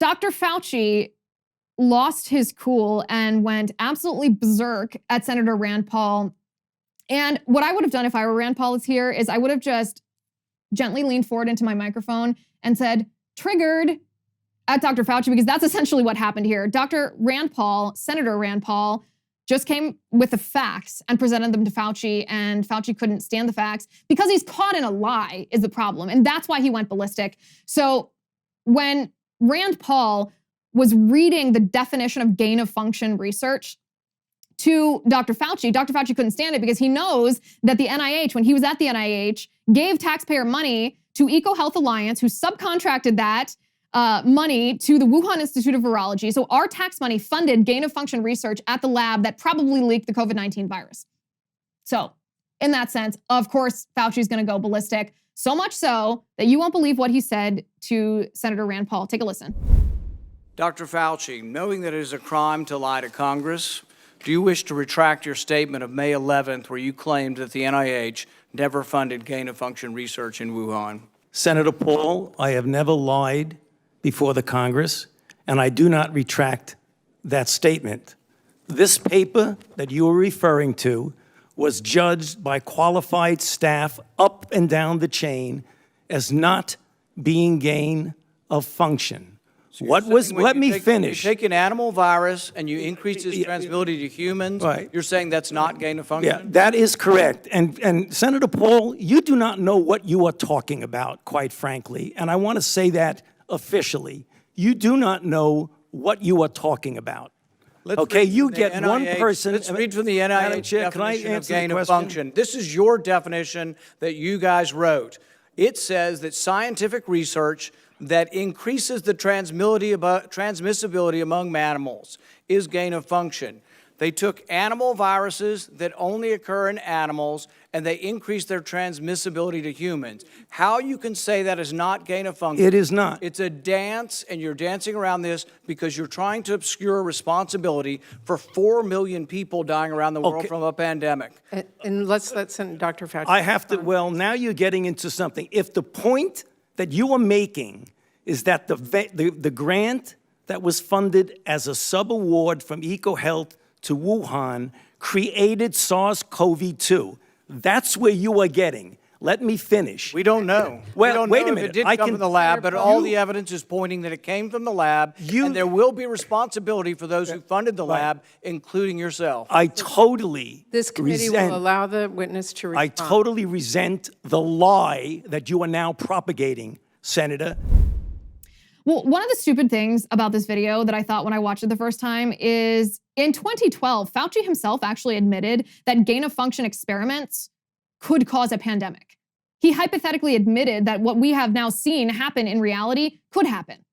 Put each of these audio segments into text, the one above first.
Dr. Fauci lost his cool and went absolutely berserk at Senator Rand Paul. And what I would have done if I were Rand Paul here is I would have just gently leaned forward into my microphone and said, triggered at Dr. Fauci, because that's essentially what happened here. Dr. Rand Paul, Senator Rand Paul, just came with the facts and presented them to Fauci, and Fauci couldn't stand the facts because he's caught in a lie is the problem. And that's why he went ballistic. So when Rand Paul was reading the definition of gain of function research to Dr. Fauci couldn't stand it because he knows that the NIH, when he was at the NIH, gave taxpayer money to EcoHealth Alliance, who subcontracted that money to the Wuhan Institute of Virology. So our tax money funded gain of function research at the lab that probably leaked the COVID-19 virus. So in that sense, of course, Fauci's going to go ballistic, so much so that you won't believe what he said to Senator Rand Paul. Take a listen. Dr. Fauci, knowing that it is a crime to lie to Congress, do you wish to retract your statement of May 11th where you claimed that the NIH never funded gain of function research in Wuhan? Senator Paul, I have never lied before the Congress, and I do not retract that statement. This paper that you are referring to was judged by qualified staff up and down the chain as not being gain of function. So let me finish. You take an animal virus and you increase its transmissibility to humans, right. You're saying that's not gain of function? Yeah, that is correct. And Senator Paul, you do not know what you are talking about, quite frankly. And I want to say that officially. You do not know what you are talking about. Okay, you get one person. Let's read from the NIH definition of gain of function. This is your definition that you guys wrote. It says that scientific research that increases the transmissibility among mammals is gain of function. They took animal viruses that only occur in animals and they increased their transmissibility to humans. How you can say that is not gain of function? It is not. It's a dance, and you're dancing around this because you're trying to obscure responsibility for 4 million people dying around the world from a pandemic. And let's let Dr. Fauci. I have to, well, now you're getting into something. If the point that you are making is that the grant that was funded as a sub-award from EcoHealth to Wuhan created SARS-CoV-2. That's where you are getting. Let me finish. We don't know. Well, we don't wait know a minute. If it did come from the lab, but all the evidence is pointing that it came from the lab, and there will be responsibility for those who funded the lab, including yourself. I totally This committee will allow the witness to respond. I totally resent the lie that you are now propagating, Senator. Well, one of the stupid things about this video that I thought when I watched it the first time is in 2012, Fauci himself actually admitted that gain of function experiments could cause a pandemic. He hypothetically admitted that what we have now seen happen in reality could happen.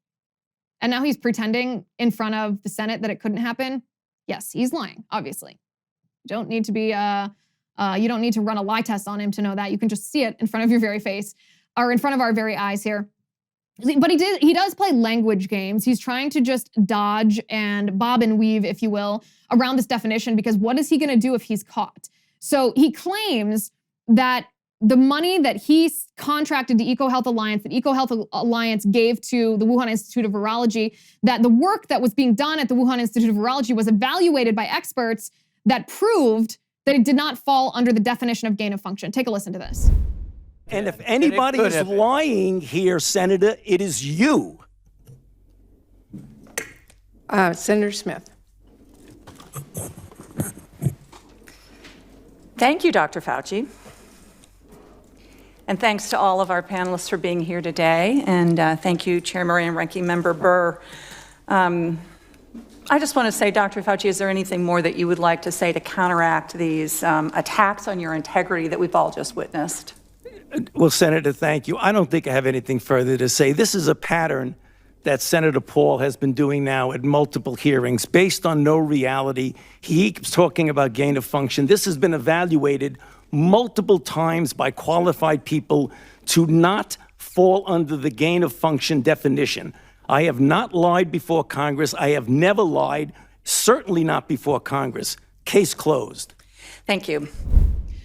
And now he's pretending in front of the Senate that it couldn't happen. Yes, he's lying, obviously. You don't need to be, you don't need to run a lie test on him to know that. You can just see it in front of your very face, or in front of our very eyes here. But he does play language games. He's trying to just dodge and bob and weave, if you will, around this definition, because what is he going to do if he's caught? So he claims that the money that he contracted to EcoHealth Alliance, that EcoHealth Alliance gave to the Wuhan Institute of Virology, that the work that was being done at the Wuhan Institute of Virology was evaluated by experts that proved that it did not fall under the definition of gain of function. Take a listen to this. And if anybody is lying here, Senator, it is you. Senator Smith. Thank you, Dr. Fauci. And thanks to all of our panelists for being here today. And thank you, Chair Murray and Ranking Member Burr. I just want to say, Dr. Fauci, is there anything more that you would like to say to counteract these attacks on your integrity that we've all just witnessed? Well, Senator, thank you. I don't think I have anything further to say. This is a pattern that Senator Paul has been doing now at multiple hearings based on no reality. He keeps talking about gain of function. This has been evaluated multiple times by qualified people to not fall under the gain of function definition. I have not lied before Congress. I have never lied, certainly not before Congress. Case closed. Thank you.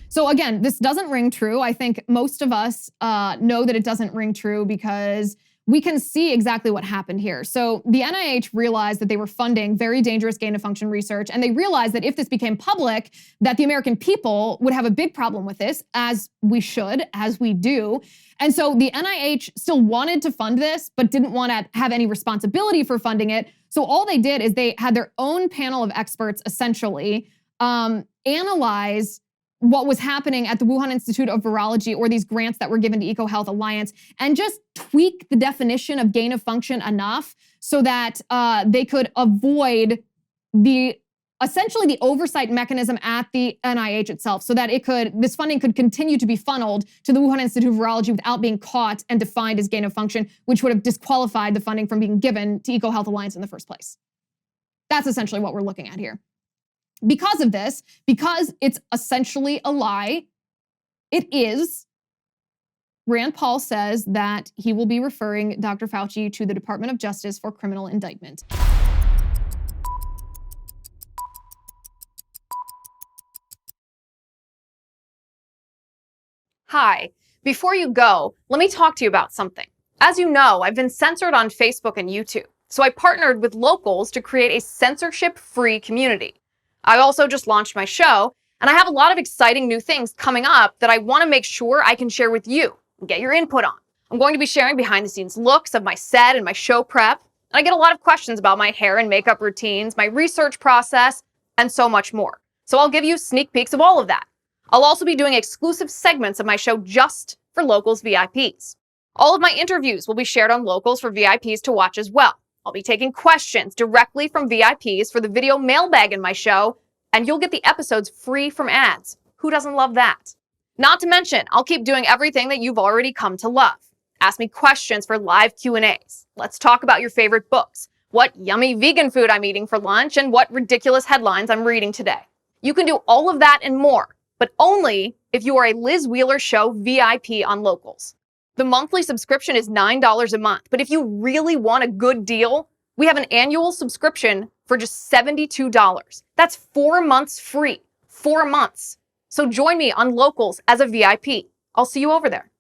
So again, this doesn't ring true. I think most of us know that it doesn't ring true because we can see exactly what happened here. So the NIH realized that they were funding very dangerous gain-of-function research, and they realized that if this became public, that the American people would have a big problem with this, as we should, as we do. And so the NIH still wanted to fund this, but didn't want to have any responsibility for funding it. So all they did is they had their own panel of experts, essentially, analyze what was happening at the Wuhan Institute of Virology, or these grants that were given to EcoHealth Alliance, and just tweak the definition of gain of function enough so that they could avoid essentially the oversight mechanism at the NIH itself, so that this funding could continue to be funneled to the Wuhan Institute of Virology without being caught and defined as gain of function, which would have disqualified the funding from being given to EcoHealth Alliance in the first place. That's essentially what we're looking at here. Because of this, because it's essentially a lie, Rand Paul says that he will be referring Dr. Fauci to the Department of Justice for criminal indictment. Hi. Before you go, let me talk to you about something. As you know, I've been censored on Facebook and YouTube, so I partnered with locals to create a censorship-free community. I also just launched my show, and I have a lot of exciting new things coming up that I want to make sure I can share with you and get your input on. I'm going to be sharing behind-the-scenes looks of my set and my show prep, and I get a lot of questions about my hair and makeup routines, my research process, and so much more. So I'll give you sneak peeks of all of that. I'll also be doing exclusive segments of my show just for Locals VIPs. All of my interviews will be shared on Locals for VIPs to watch as well. I'll be taking questions directly from VIPs for the video mailbag in my show, and you'll get the episodes free from ads. Who doesn't love that? Not to mention, I'll keep doing everything that you've already come to love. Ask me questions for live Q&As. Let's talk about your favorite books, what yummy vegan food I'm eating for lunch, and what ridiculous headlines I'm reading today. You can do all of that and more, but only if you are a Liz Wheeler Show VIP on Locals. The monthly subscription is $9 a month, but if you really want a good deal, we have an annual subscription for just $72. That's 4 months free. 4 months. So join me on Locals as a VIP. I'll see you over there.